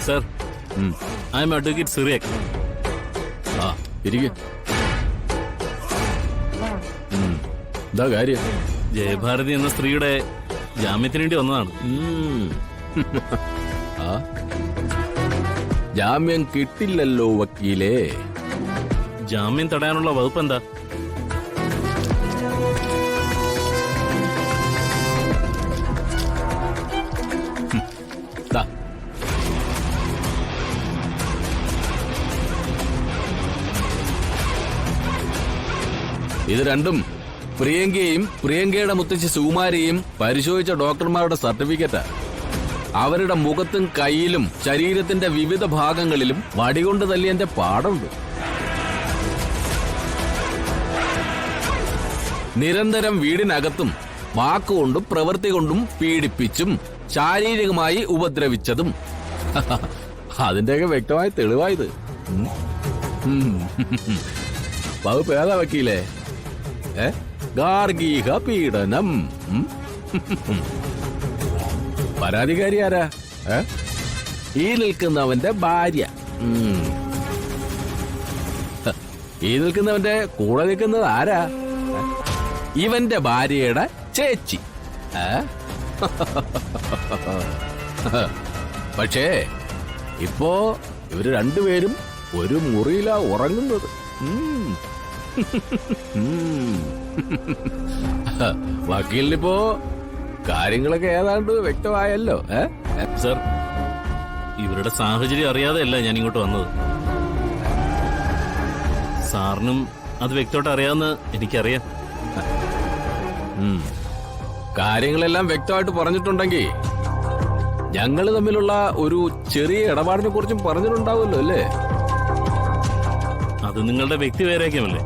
Sir, I am advocate Cyriac. ആ ഇരിക്ക. എന്താ കാര്യം? ജയഭാരതി എന്ന സ്ത്രീയുടെ ജാമ്യത്തിന് വേണ്ടി വന്നതാണ്. ആ ജാമ്യം കിട്ടില്ലല്ലോ വക്കീലേ. ജാമ്യം തടയാനുള്ള വകുപ്പ് എന്താ? ദാ. ഇത് രണ്ടും പ്രിയങ്കയെയും പ്രിയങ്കയുടെ മുത്തശ്ശി സുകുമാരിയെയും പരിശോധിച്ച ഡോക്ടർമാരുടെ സർട്ടിഫിക്കറ്റാ. അവരുടെ മുഖത്തും കൈയിലും ശരീരത്തിന്റെ വിവിധ ഭാഗങ്ങളിലും വടികൊണ്ട് തല്ലിയന്റെ പാടുണ്ട്. നിരന്തരം വീടിനകത്തും വാക്കുകൊണ്ടും പ്രവൃത്തി കൊണ്ടും പീഡിപ്പിച്ചും ശാരീരികമായി ഉപദ്രവിച്ചതും അതിന്റെയൊക്കെ വ്യക്തമായ തെളിവായത്. വകുപ്പ് ഏതാ വക്കീലേ? ഗാർഗീക പീഡനം. പരാതിക്കാരി ആരാ? ഈ നിൽക്കുന്നവന്റെ ഭാര്യ. ഈ നിൽക്കുന്നവന്റെ കൂടെ നിൽക്കുന്നത് ആരാ? ഇവന്റെ ഭാര്യയുടെ ചേച്ചി. പക്ഷേ ഇപ്പോ ഇവര് രണ്ടുപേരും ഒരു മുറിയിലാ ഉറങ്ങുന്നത്. വക്കീലിനിപ്പോ കാര്യങ്ങളൊക്കെ ഏതാണ്ട് വ്യക്തമായല്ലോ. സർ, ഇവരുടെ സാഹചര്യം അറിയാതെയല്ല ഞാൻ ഇങ്ങോട്ട് വന്നത്. സാറിനും അത് വ്യക്തമായിട്ട് അറിയാമെന്ന് എനിക്കറിയാം. കാര്യങ്ങളെല്ലാം വ്യക്തമായിട്ട് പറഞ്ഞിട്ടുണ്ടെങ്കിൽ ഞങ്ങൾ തമ്മിലുള്ള ഒരു ചെറിയ ഇടപാടിനെ കുറിച്ചും പറഞ്ഞിട്ടുണ്ടാവുമല്ലോ അല്ലേ? അത് നിങ്ങളുടെ വ്യക്തി വൈരാഗ്യമല്ലേ?